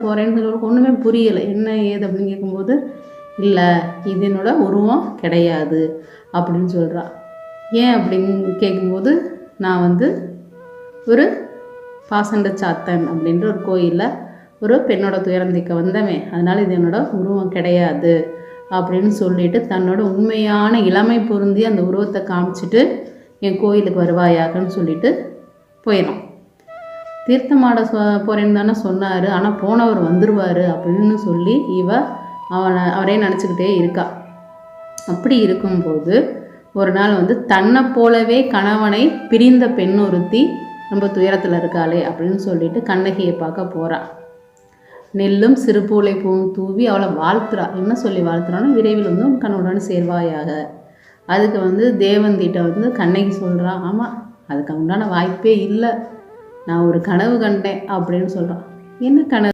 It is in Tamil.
போகிறேன்னு ஒன்றுமே புரியலை, என்ன ஏது அப்படின்னு கேட்கும்போது, இல்லை இது என்னோட உருவம் கிடையாது அப்படின்னு சொல்கிறா. ஏன் அப்படின்னு கேட்கும்போது, நான் வந்து ஒரு பாசண்ட சாத்தன் அப்படின்ற ஒரு கோயிலில் ஒரு பெண்ணோட துயரம் தீர்க்க வந்தவன், அதனால் இது என்னோட உருவம் கிடையாது அப்படின்னு சொல்லிட்டு தன்னோட உண்மையான இளமை பொருந்தி அந்த உருவத்தை காமிச்சிட்டு என் கோயிலுக்கு வருவாயாகன்னு சொல்லிட்டு போயிடும். தீர்த்தமாட போகிறேன்னு தானே சொன்னார், ஆனால் போனவர் வந்துடுவார் அப்படின்னு சொல்லி அவரே நினச்சிக்கிட்டே இருக்கா. அப்படி இருக்கும்போது ஒரு நாள் வந்து தன்னை போலவே கணவனை பிரிந்த பெண் ஒருத்தி ரொம்ப துயரத்தில் இருக்காளே அப்படின்னு சொல்லிட்டு கண்ணகியை பார்க்க போகிறா. நெல்லும் சிறுபூளை பூவும் தூவி அவளை வாழ்த்துறா. என்ன சொல்லி வாழ்த்துறான்னு, விரைவில் வந்து உன் கணவனுடன் சேர்வாயாக. அதுக்கு வந்து தேவந்திட்ட வந்து கண்ணகி சொல்கிறா, ஆமாம் அதுக்கு உண்டான வாய்ப்பே இல்லை, நான் ஒரு கனவு கண்டேன் அப்படின்னு சொல்கிறான். என்ன கனவு?